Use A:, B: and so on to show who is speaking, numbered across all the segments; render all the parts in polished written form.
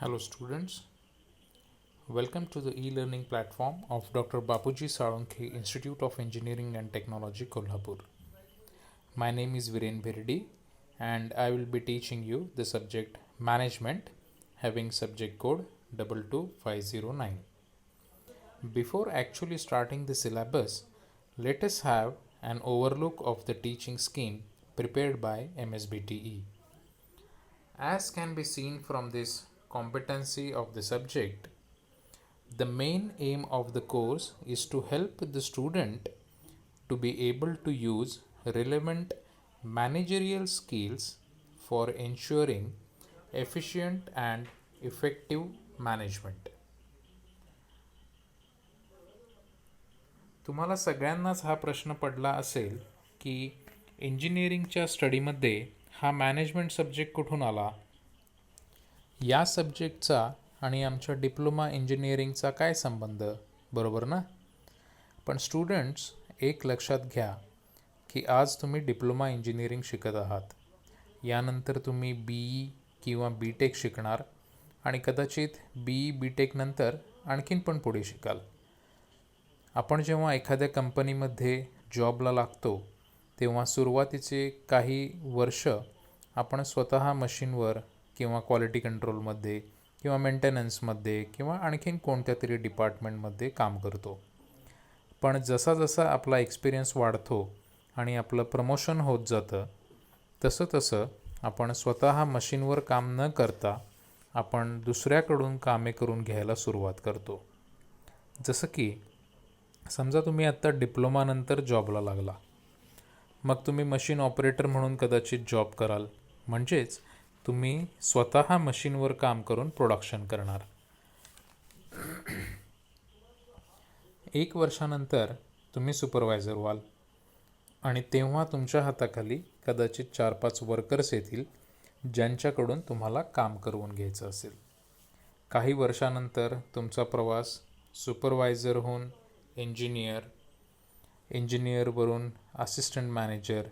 A: Hello students, welcome to the e-learning platform of Dr. Bapuji Salunkhe Institute of Engineering and Technology, Kolhapur. My name is Viren Bhirdi and I will be teaching you the subject Management having subject code 22509. Before actually starting the syllabus, let us have an overlook of the teaching scheme prepared by MSBTE. As can be seen from this competency of the subject, the main aim of the course is to help the student to be able to use relevant managerial skills for ensuring efficient and effective management. तुम्हाला सगळ्यांनाच हा प्रश्न पडला असेल की इंजिनिअरिंगच्या स्टडीमध्ये हा मॅनेजमेंट सब्जेक्ट कुठून आला, या सब्जेक्टचा आणि आमच्या डिप्लोमा इंजिनिअरिंगचा काय संबंध, बरोबर ना? पण स्टुडंट्स, एक लक्षात घ्या की आज तुम्ही डिप्लोमा इंजिनिअरिंग शिकत आहात. यानंतर तुम्ही BE किंवा BTech शिकणार आणि कदाचित BE BTech नंतर आणखीन पण पुढे शिकाल. आपण जेव्हा एखाद्या कंपनीमध्ये जॉबला लागतो तेव्हा सुरुवातीचे काही वर्ष आपण स्वतः मशीनवर किंवा क्वालिटी कंट्रोलमध्ये किंवा मेंटेनन्समध्ये किंवा आणखीन कोणत्या तरी डिपार्टमेंटमध्ये काम करतो. पण जसा जसा आपला एक्सपिरियन्स वाढतो आणि आपलं प्रमोशन होत जातं तसं तसं आपण स्वतः मशीनवर काम न करता आपण दुसऱ्याकडून कामे करून घ्यायला सुरुवात करतो. जसं की समजा तुम्ही आत्ता डिप्लोमानंतर जॉबला लागला, मग तुम्ही मशीन ऑपरेटर म्हणून कदाचित जॉब कराल, म्हणजेच तुम्ही स्वतः मशीनवर काम करून प्रोडक्शन करणार. 1 वर्षानंतर तुम्ही सुपरवायझर व्हाल आणि तेव्हा तुमच्या हाताखाली कदाचित 4-5 वर्कर्स येतील ज्यांच्याकडून तुम्हाला काम करवून घ्यायचं असेल. काही वर्षानंतर तुमचा प्रवास सुपरवायझरहून इंजिनियरवरून असिस्टंट मॅनेजर,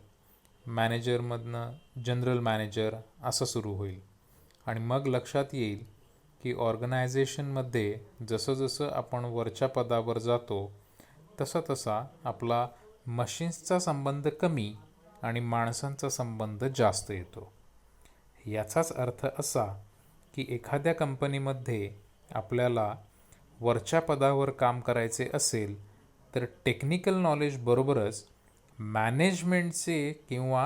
A: मॅनेजरमधनं जनरल मॅनेजर असं सुरू होईल. आणि मग लक्षात येईल की ऑर्गनायझेशनमध्ये जसं जसं आपण वरच्या पदावर जातो तसा तसा आपला मशीन्सचा संबंध कमी आणि माणसांचा संबंध जास्त येतो. याचाच अर्थ असा की एखाद्या कंपनीमध्ये आपल्याला वरच्या पदावर काम करायचे असेल तर टेक्निकल नॉलेज बरोबरच मॅनेजमेंटचे किंवा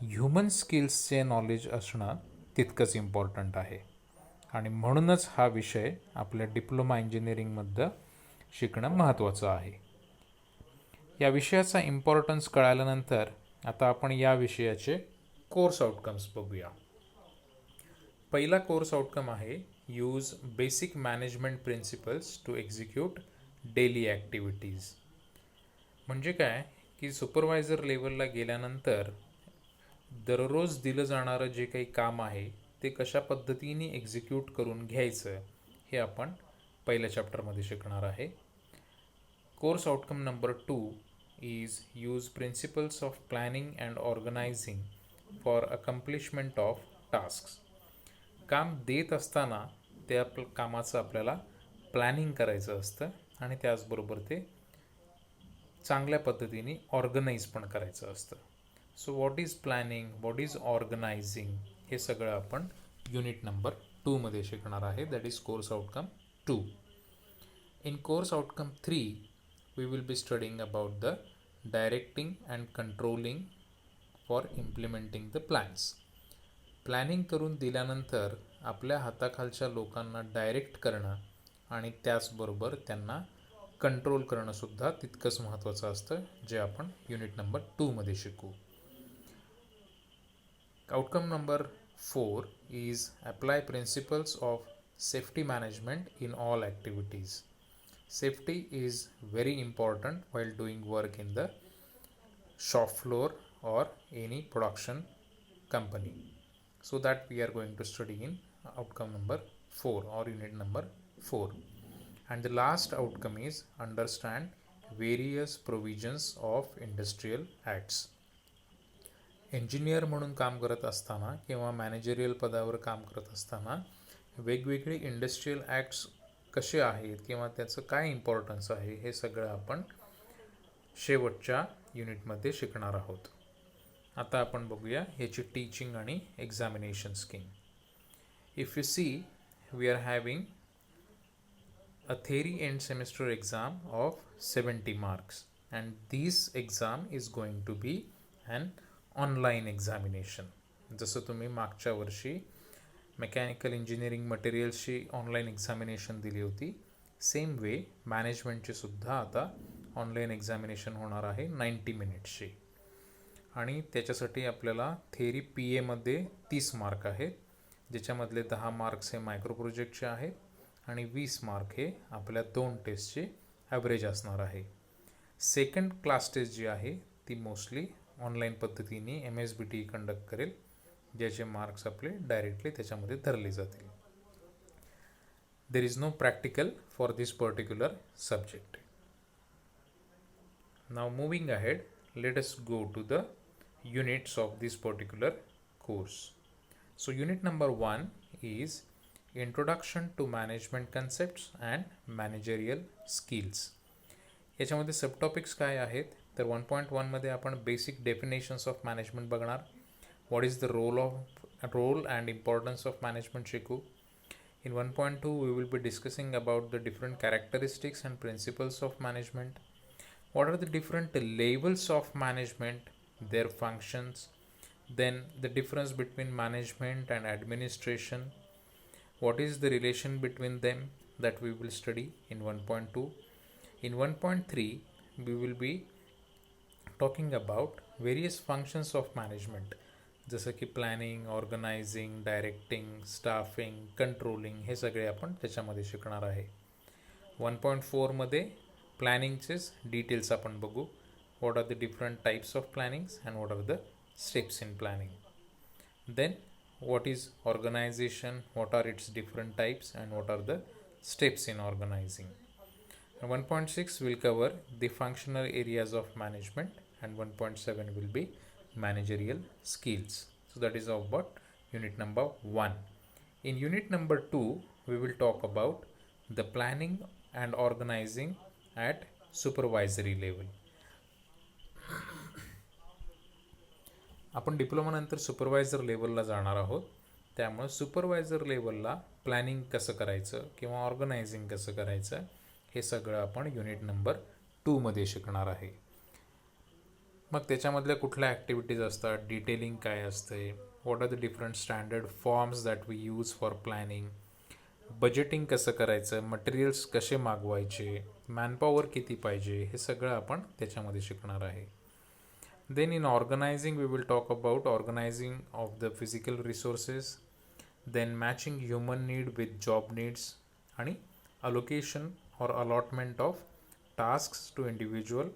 A: ह्युमन स्किल्सचे नॉलेज असणं तितकंच इम्पॉर्टंट आहे. आणि म्हणूनच हा विषय आपल्या डिप्लोमा इंजिनिअरिंगमध्ये शिकणं महत्त्वाचं आहे. या विषयाचा इम्पॉर्टन्स कळाल्यानंतर आता आपण या विषयाचे कोर्स आउटकम्स बघूया. पहिला कोर्स आउटकम आहे use basic management principles to execute daily activities. म्हणजे काय की सुपरवायझर लेवलला गेल्यानंतर दररोज दिलं जाणारं जे काही काम आहे ते कशा पद्धतीने एक्झिक्यूट करून घ्यायचं हे आपण पहिल्या चॅप्टरमध्ये शिकणार आहे. Course outcome number 2 is use principles of planning and organising for accomplishment of tasks. काम देत असताना त्या कामाचं आपल्याला प्लॅनिंग करायचं असतं आणि त्याचबरोबर ते चांगल्या पद्धतीने ऑर्गनाईज पण करायचं असतं. So what is planning, what is organising, हे सगळं आपण युनिट नंबर 2 मध्ये शिकणार आहे. That is course outcome 2. In course outcome 3 we will be studying about the directing and controlling for implementing the plans. Planning करून दिल्यानंतर आपल्या हाताखालच्या लोकांना डायरेक्ट करणं आणि त्याचबरोबर त्यांना कंट्रोल करणंसुद्धा तितकंच महत्त्वाचं असतं, जे आपण युनिट नंबर 2 मध्ये शिकू. Outcome number 4 is apply principles of safety management in all activities. Safety is very important while doing work in the shop floor or any production company. So that we are going to study in outcome number 4 or unit number 4. And the last outcome is understand various provisions of industrial acts. Engineer म्हणून काम करत असताना किंवा managerial पदावर काम करत असताना वेगवेगळे इंडस्ट्रियल ॲक्ट्स कसे आहेत किंवा त्याचं काय इम्पॉर्टन्स आहे हे सगळं आपण शेवटच्या युनिटमध्ये शिकणार आहोत. आता आपण बघूया ह्याची टीचिंग आणि examination scheme. If you see, we are having a theory end semester exam of 70 marks, and this exam is going to be an online examination. जसं तुम्ही मागच्या वर्षी मेकॅनिकल इंजिनिअरिंग मटेरियल्सची ऑनलाईन एक्झामिनेशन दिली होती, सेम वे मॅनेजमेंटची सुद्धा आता online examination होणार आहे 90 मिनिट्सची. आणि त्याच्यासाठी आपल्याला थेअरी पी एमध्ये 30 मार्क आहेत, ज्याच्यामधले 10 मार्क्स हे मायक्रो प्रोजेक्टचे आहेत आणि 20 मार्क हे आपल्या 2 टेस्टचे ॲव्हरेज असणार आहे. सेकंड क्लास टेस्ट जी आहे ती मोस्टली ऑनलाईन पद्धतीने MSBT कंडक्ट करेल, ज्याचे मार्क्स आपले डायरेक्टली त्याच्यामध्ये धरले जातील. There is no practical for this particular subject. Now moving ahead, let us go to the units of this particular course. So unit number 1 is Introduction to Management Concepts and Managerial Skills. याच्यामध्ये सबटॉपिक्स काय आहेत तर 1.1 मध्ये आपण basic definitions of management बघणार. What is the role and importance of management शिकू. In 1.2 we will be discussing about the different characteristics and principles of management. What are the different levels of management, their functions, then the difference between management and administration, what is the relation between them, that we will study in 1.2. In 1.3 we will be talking about various functions of management, जसं की planning, organising, directing, staffing, controlling हे सगळे आपण त्याच्यामध्ये शिकणार आहे. 1.4 मध्ये प्लॅनिंगचेच details आपण बघू. What are the different types of plannings and what are the steps in planning. Then what is organization, what are its different types and what are the steps in organizing. And 1.6 will cover the functional areas of management and 1.7 will be managerial skills. So that is about unit number 1. In unit number 2 we will talk about the planning and organizing at supervisory level. आपण डिप्लोमानंतर supervisor लेवलला जाणार आहोत, त्यामुळे supervisor लेवलला planning कसं करायचं किंवा organising कसं करायचं हे सगळं आपण युनिट नंबर 2 मध्ये शिकणार आहे. मग त्याच्यामधल्या कुठल्या ॲक्टिव्हिटीज असतात, डिटेलिंग काय असते, what are the different standard forms that we use for planning, budgeting कसं करायचं, मटेरियल्स कसे मागवायचे, मॅनपॉवर किती पाहिजे, हे सगळं आपण त्याच्यामध्ये शिकणार आहे. Then in organizing we will talk about organizing of the physical resources, then matching human need with job needs आणि allocation or allotment of tasks to individual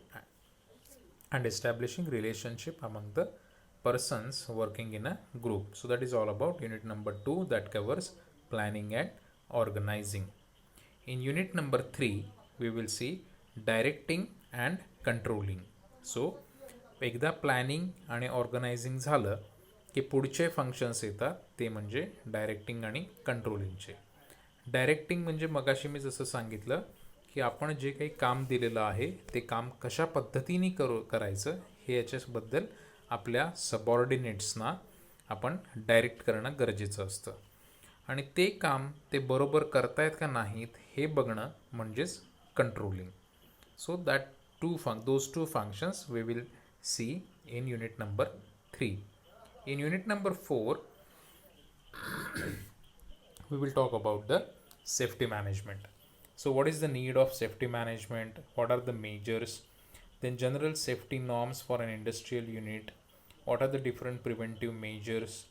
A: and establishing relationship among the persons working in a group. So that is all about unit number 2 that covers planning and organizing. In unit number 3 we will see directing and controlling. So एकदा planning आणि organising झालं की पुढचे functions येतात, ते म्हणजे directing आणि कंट्रोलिंगचे. Directing म्हणजे मगाशी मी जसं सांगितलं की आपण जे काही काम दिलेलं आहे ते काम कशा पद्धतीने करायचं हे याच्याबद्दल आपल्या सबऑर्डिनेट्सना आपण डायरेक्ट करणं गरजेचं असतं आणि ते काम ते बरोबर करतायत का नाहीत हे बघणं म्हणजेच controlling. So that those two functions we will see in unit number 3. In unit number 4 we will talk about the safety management. So what is the need of safety management, what are the measures, then general safety norms for an industrial unit, what are the different preventive measures,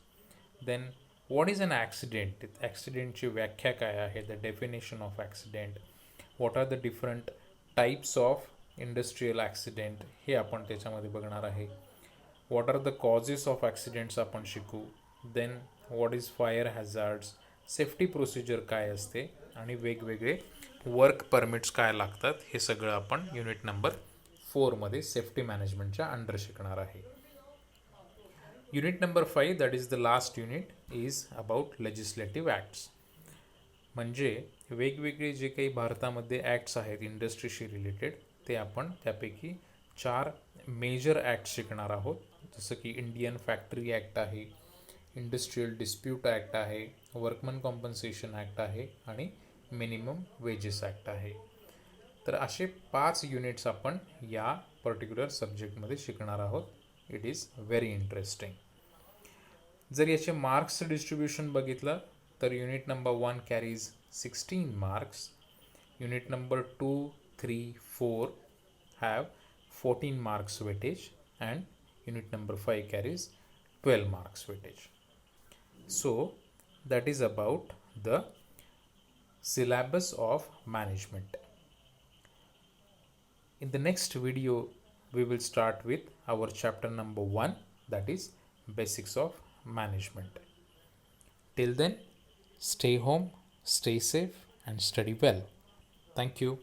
A: then what is an accident, accidentची व्याख्या काय आहे, the definition of accident, what are the different types of industrial accident हे आपण त्याच्यामध्ये बघणार आहे. What are the causes of accidents आपण शिकू. Then what is fire hazards, safety procedure काय असते आणि वेगवेगळे वर्क परमिट्स काय लागतात हे सगळं आपण युनिट नंबर 4 मध्ये सेफ्टी मॅनेजमेंटच्या अंडर शिकणार आहे. Unit number 5 that is the last unit is about legislative acts. म्हणजे वेगवेगळे जे काही भारतामध्ये ॲक्ट्स आहेत इंडस्ट्रीशी रिलेटेड, ते आपण त्यापैकी 4 मेजर ॲक्ट शिकणार आहोत. जसं की इंडियन फॅक्टरी ॲक्ट आहे, इंडस्ट्रियल डिस्प्यूट ॲक्ट आहे, वर्कमन कॉम्पन्सेशन ॲक्ट आहे आणि मिनिमम वेजेस ॲक्ट आहे. तर असे 5 युनिट्स आपण या पर्टिक्युलर सब्जेक्टमध्ये शिकणार आहोत. It is very interesting. जर याचे मार्क्स डिस्ट्रीब्युशन बघितलं तर unit number 1 carries 16 marks, unit number 2, 3, 4 have 14 marks weightage, and unit number 5 carries 12 marks weightage. So that is about the syllabus of management. In the next video we will start with our chapter number 1, that is basics of management. Till then, stay home, stay safe and study well. Thank you.